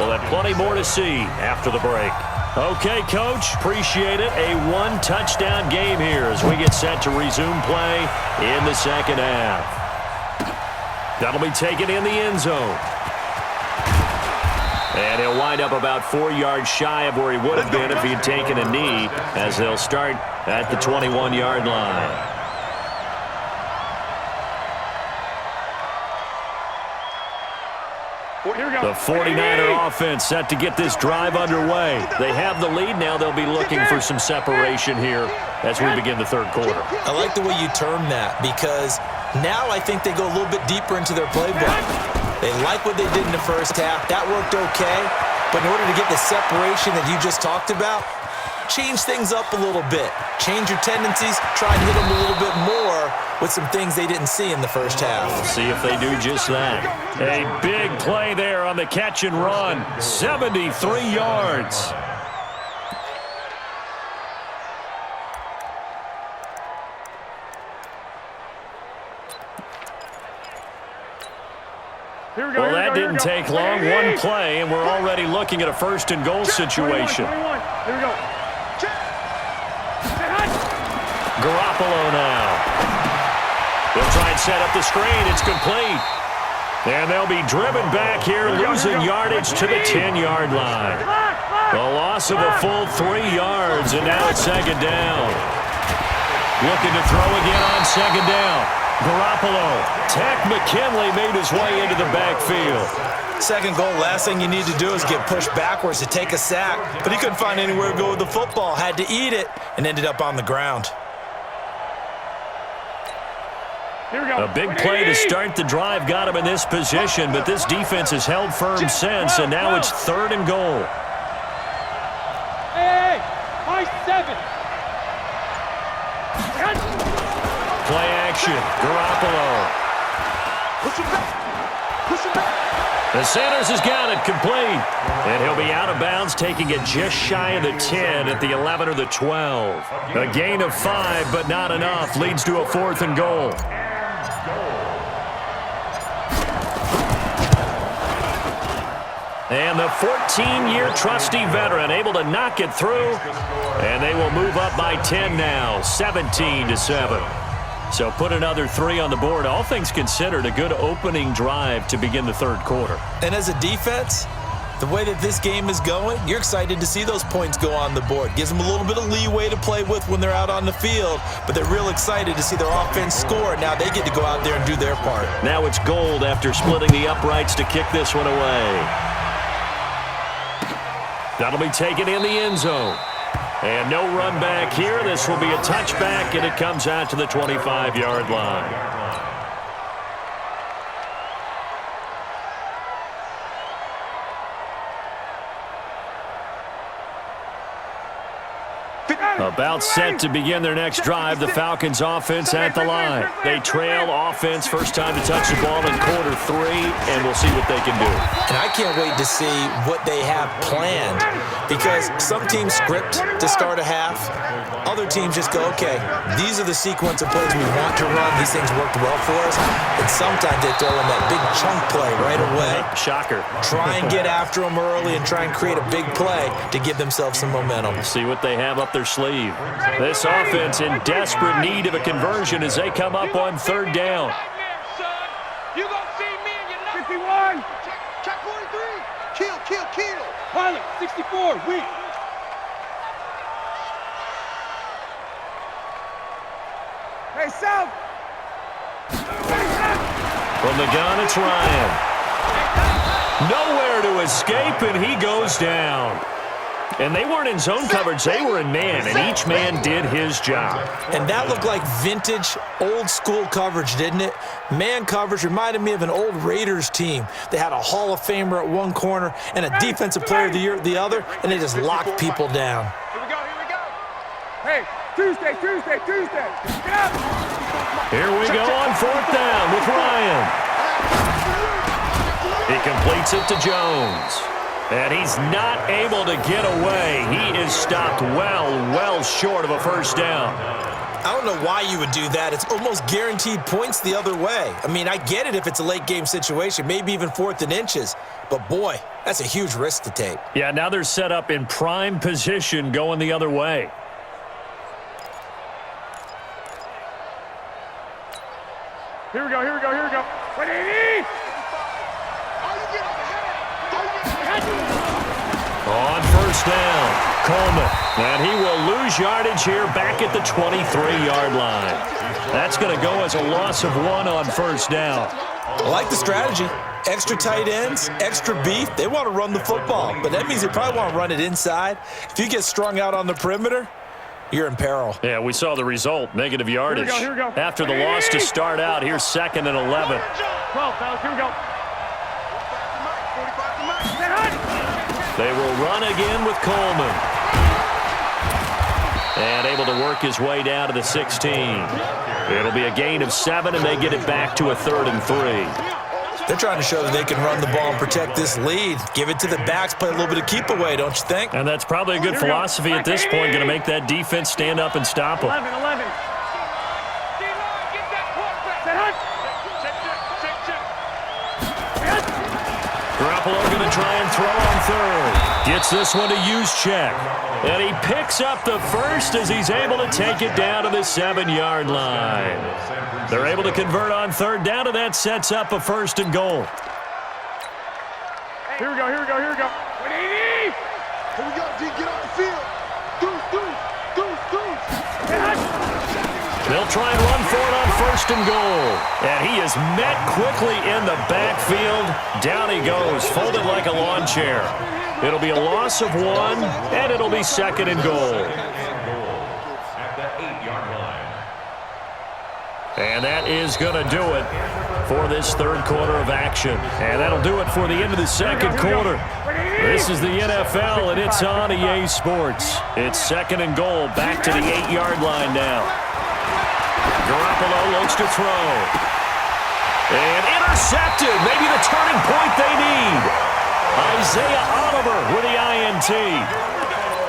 We'll have plenty more to see after the break. Okay, Coach, appreciate it. A one-touchdown game here as we get set to resume play in the second half. That'll be taken in the end zone. And he'll wind up about 4 yards shy of where he would have been if he'd taken a knee, as they'll start at the 21-yard line. The 49er offense set to get this drive underway. They have the lead now. They'll be looking for some separation here as we begin the third quarter. I like the way you term that, because now I think they go a little bit deeper into their playbook. They like what they did in the first half. That worked okay. But in order to get the separation that you just talked about, change things up a little bit. Change your tendencies. Try and hit them a little bit more with some things they didn't see in the first half. We'll see if they do just that. A big play there on the catch and run. 73 yards. Well, that didn't take long. One play, and we're already looking at a first and goal situation. Here we go. Garoppolo now. They'll try and set up the screen. It's complete. And they'll be driven back here, losing yardage to the 10-yard line. A loss of a full 3 yards, and now it's second down. Looking to throw again on second down. Garoppolo. Tech McKinley made his way into the backfield. Second goal, last thing you need to do is get pushed backwards to take a sack. But he couldn't find anywhere to go with the football. Had to eat it and ended up on the ground. A big play to start the drive got him in this position, but this defense has held firm since, and now it's third and goal. Hey, my 7. Play action. Garoppolo. Push him back. Push him back. The Sanders has got it complete. And he'll be out of bounds, taking it just shy of the 10 at the 11 or the 12. A gain of 5, but not enough. Leads to a fourth and goal. And the 14-year trusty veteran able to knock it through. And they will move up by 10 now, 17-7. So put another 3 on the board. All things considered, a good opening drive to begin the third quarter. And as a defense, the way that this game is going, you're excited to see those points go on the board. Gives them a little bit of leeway to play with when they're out on the field, but they're real excited to see their offense score. Now they get to go out there and do their part. Now it's gold after splitting the uprights to kick this one away. That'll be taken in the end zone. And no run back here. This will be a touchback, and it comes out to the 25-yard line. About set to begin their next drive, the Falcons offense at the line. They trail offense, first time to touch the ball in quarter 3, and we'll see what they can do. And I can't wait to see what they have planned, because some teams script to start a half. Other teams just go, okay, these are the sequence of plays we want to run. These things worked well for us. And sometimes they throw in that big chunk play right away. Shocker. Try and get after them early and try and create a big play to give themselves some momentum. See what they have up their sleeve. This offense in desperate need of a conversion as they come up on third down. You gonna see me and your number 51. Check 43. Kill. Pilot 64. Weak. Hey, South. From the gun, it's Ryan. Nowhere to escape, and he goes down. And they weren't in zone coverage. They were in man, and each man did his job. And that looked like vintage, old-school coverage, didn't it? Man coverage reminded me of an old Raiders team. They had a Hall of Famer at one corner and a Defensive Player of the Year at the other, and they just locked people down. Here we go. Hey, Tuesday. Get up. Here we go on fourth down with Ryan. He completes it to Jones. And he's not able to get away. He is stopped well short of a first down. I don't know why you would do that. It's almost guaranteed points the other way. I mean, I get it if it's a late game situation, maybe even 4th and inches. But, boy, that's a huge risk to take. Yeah, now they're set up in prime position going the other way. Here we go, here we go, here we go. On first down, Coleman. And he will lose yardage here back at the 23-yard line. That's going to go as a loss of 1 on first down. I like the strategy. Extra tight ends, extra beef. They want to run the football, but that means they probably want to run it inside. If you get strung out on the perimeter, you're in peril. Yeah, we saw the result, negative yardage. Here we go. After the loss to start out, here's 2nd and 11. 12, fellas, here we go. They will run again with Coleman. And able to work his way down to the 16. It'll be a gain of 7, and they get it back to a 3rd and 3. They're trying to show that they can run the ball and protect this lead. Give it to the backs, play a little bit of keep away, don't you think? And that's probably a good philosophy at this point, going to make that defense stand up and stop them. 11. Garoppolo going to try and throw on 3rd. Gets this one to Juszczyk. And he picks up the first as he's able to take it down to the 7-yard line. They're able to convert on 3rd down, and that sets up a 1st and goal. Here we go, here we go, here we go. 180! Here we go, D, get off the field. Deuce. They'll try and run for it on 1st and goal. And he is met quickly in the backfield. Down he goes, folded like a lawn chair. It'll be a loss of 1, and it'll be 2nd and goal. And that is going to do it for this 3rd quarter of action. And that'll do it for the end of the 2nd quarter. This is the NFL, and it's on EA Sports. It's 2nd and goal, back to the 8-yard line now. Garoppolo looks to throw. And intercepted. Maybe the turning point they need. Isaiah Oliver with the INT.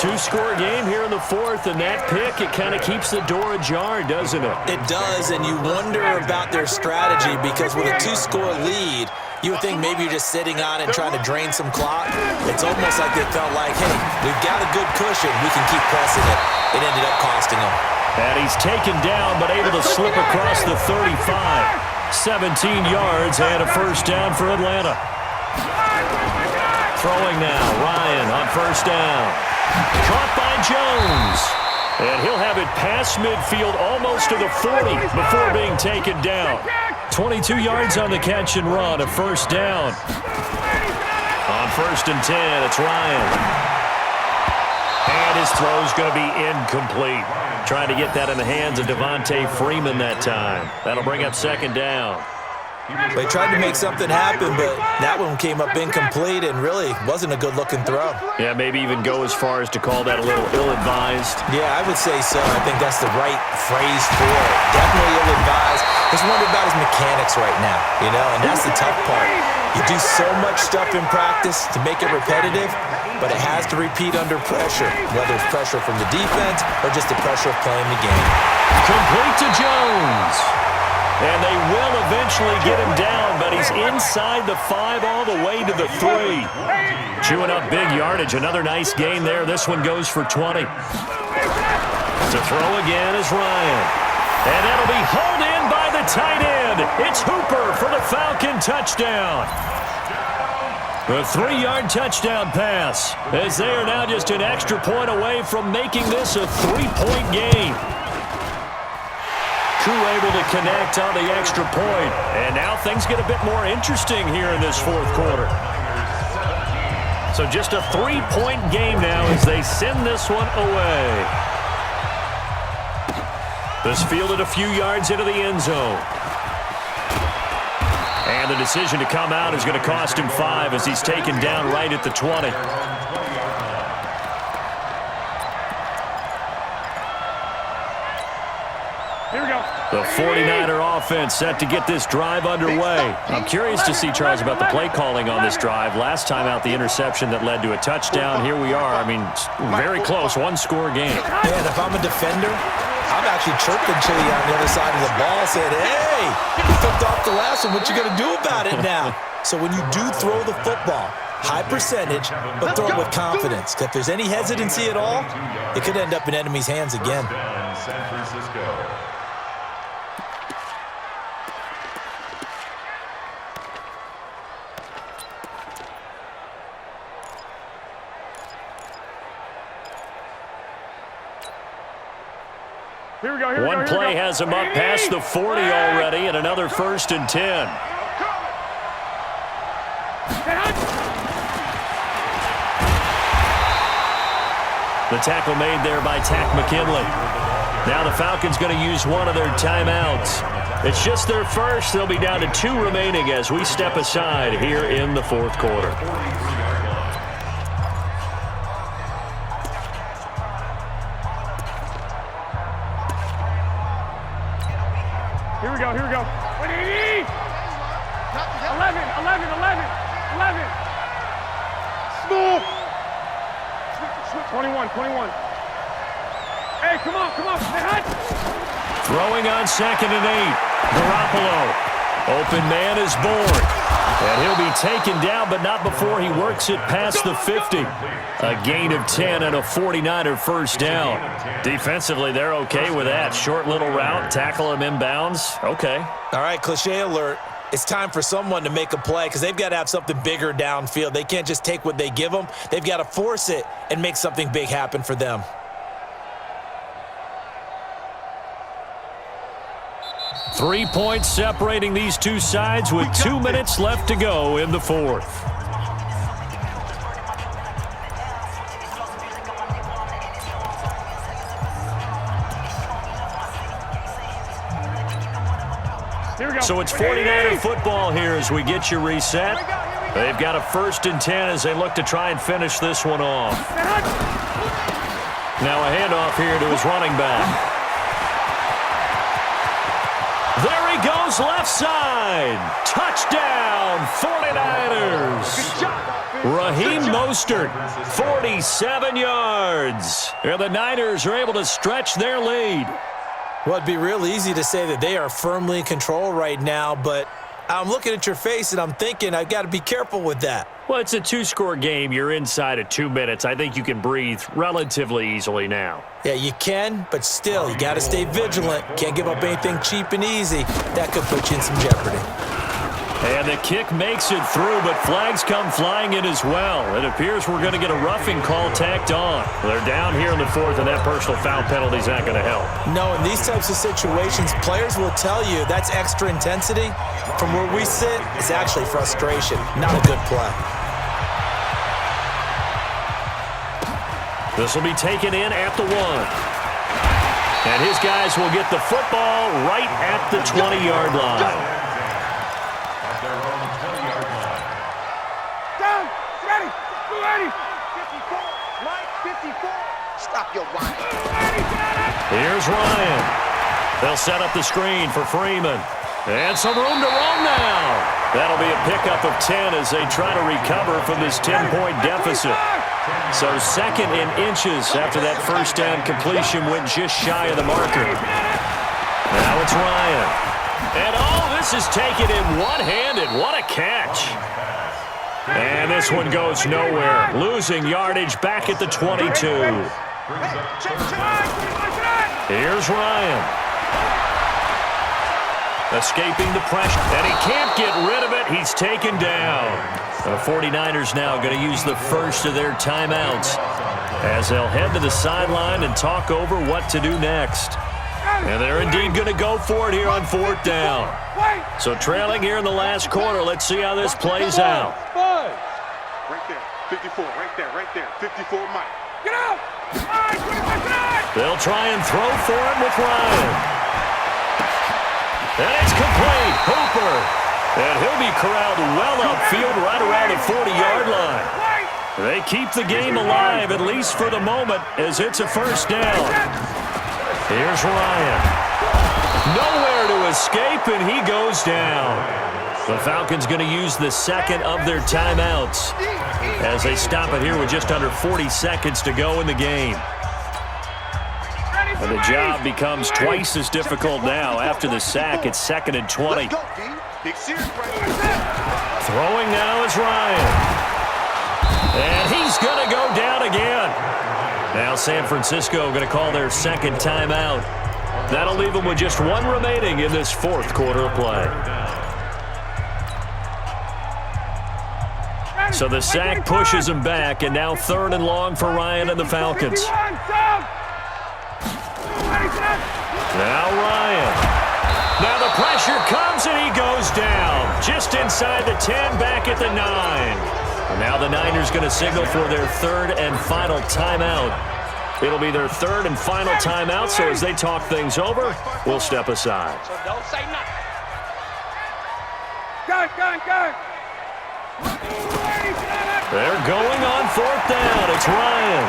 2-score game here in the 4th, and that pick, it kind of keeps the door ajar, doesn't it? It does, and you wonder about their strategy because with a 2-score lead, you would think maybe you're just sitting on it and trying to drain some clock. It's almost like they felt like, hey, we've got a good cushion. We can keep pressing it. It ended up costing them. And he's taken down but able to slip across the 35. 17 yards and a 1st down for Atlanta. Throwing now, Ryan on 1st down. Caught by Jones. And he'll have it past midfield almost to the 40 before being taken down. 22 yards on the catch and run, a 1st down. On 1st and 10, it's Ryan. And his throw's going to be incomplete. Trying to get that in the hands of Devontae Freeman that time. That'll bring up 2nd down. They tried to make something happen, but that one came up incomplete and really wasn't a good-looking throw. Yeah, maybe even go as far as to call that a little ill-advised. Yeah, I would say so. I think that's the right phrase for it. Definitely ill-advised. Just wonder about his mechanics right now, and that's the tough part. You do so much stuff in practice to make it repetitive, but it has to repeat under pressure, whether it's pressure from the defense or just the pressure of playing the game. Complete to Jones. And they will eventually get him down, but he's inside the 5 all the way to the 3. Chewing up big yardage. Another nice gain there. This one goes for 20. To throw again is Ryan. And that'll be hauled in by the tight end. It's Hooper for the Falcon touchdown. A 3-yard touchdown pass, as they are now just an extra point away from making this a 3-point game. Koo able to connect on the extra point. And now things get a bit more interesting here in this 4th quarter. So just a 3-point game now as they send this one away. This fielded a few yards into the end zone. And the decision to come out is going to cost him 5 as he's taken down right at the 20. Here we go. The 49er offense set to get this drive underway. I'm curious to see, Charles, about the play calling on this drive. Last time out, the interception that led to a touchdown. Here we are. I mean, very close, 1-score game. Man, if I'm a defender, I'm actually chirping Chili on the other side of the ball, saying, hey, you picked off the last one. What you going to do about it now? So when you do throw the football, high percentage, but throw it with confidence. If there's any hesitancy at all, it could end up in enemy's hands again. San Francisco. Here we go, One play has him up past the 40 already, and another 1st and 10. The tackle made there by Tack McKinley. Now the Falcons going to use one of their timeouts. It's just their first. They'll be down to 2 remaining as we step aside here in the 4th quarter. Here we go. 11, 11. Smooth. 21. Hey, come on. Throwing on 2nd and 8. Garoppolo. Open man is born. And he'll be taken down, but not before he works it past the 50. A gain of 10 and a 49er first down. Defensively, they're okay with that. Short little route, tackle him inbounds. Okay. All right, cliche alert. It's time for someone to make a play because they've got to have something bigger downfield. They can't just take what they give them. They've got to force it and make something big happen for them. Three points separating these two sides with 2 minutes left to go in the 4th. So it's 49er football here as we get you reset. They've got a 1st and 10 as they look to try and finish this one off. Now a handoff here to his running back. There he goes, left side. Touchdown, 49ers. Raheem Mostert, 47 yards. And the Niners are able to stretch their lead. Well, it'd be real easy to say that they are firmly in control right now, but I'm looking at your face and I'm thinking I've got to be careful with that. Well, it's a 2-score game. You're inside of 2 minutes. I think you can breathe relatively easily now. Yeah, you can, but still, you got to stay vigilant. Can't give up anything cheap and easy. That could put you in some jeopardy. And the kick makes it through, but flags come flying in as well. It appears we're going to get a roughing call tacked on. They're down here in the 4th, and that personal foul penalty is not going to help. No, in these types of situations, players will tell you that's extra intensity. From where we sit, it's actually frustration. Not a good play. This will be taken in at the 1. And his guys will get the football right at the 20-yard line. Stop your whining. Here's Ryan. They'll set up the screen for Freeman. And some room to roam now. That'll be a pickup of 10 as they try to recover from this 10-point deficit. So 2nd and inches after that first down completion went just shy of the marker. Now it's Ryan. And this is taken in one-handed. What a catch. And this one goes nowhere. Losing yardage back at the 22. Here's Ryan. Escaping the pressure. And he can't get rid of it. He's taken down. The 49ers now going to use the first of their timeouts as they'll head to the sideline and talk over what to do next. And they're indeed going to go for it here on 4th down. So trailing here in the last quarter, let's see how this plays out. Right there, 54, right there, 54 Mike. Get out! They'll try and throw for it with Ryan. And it's complete. Hooper. And he'll be corralled well upfield right around the 40-yard line. They keep the game alive, at least for the moment, as it's a first down. Here's Ryan. Nowhere to escape, and he goes down. The Falcons going to use the second of their timeouts as they stop it here with just under 40 seconds to go in the game. Ready, And the job becomes twice as difficult now. After the sack, it's 2nd and 20. Throwing now is Ryan. And he's going to go down again. Now San Francisco going to call their second timeout. That'll leave them with just one remaining in this fourth quarter of play. So the sack pushes him back, and now 3rd and long for Ryan and the Falcons. Now Ryan. Now the pressure comes, and he goes down. Just inside the 10, back at the 9. And now the Niners going to signal for their 3rd and final timeout. It'll be their 3rd and final timeout, so as they talk things over, we'll step aside. So don't say nothing. Gun. They're going on 4th down. It's Ryan.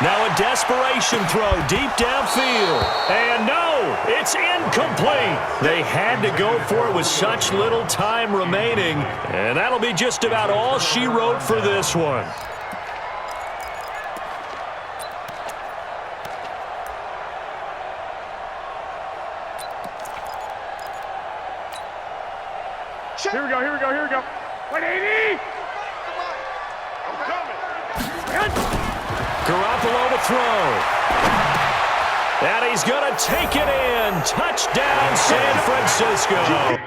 Now a desperation throw deep downfield. And no, it's incomplete. They had to go for it with such little time remaining. And that'll be just about all she wrote for this one. Here we go. 180. I'm coming. Garoppolo to throw. And he's going to take it in. Touchdown, San Francisco.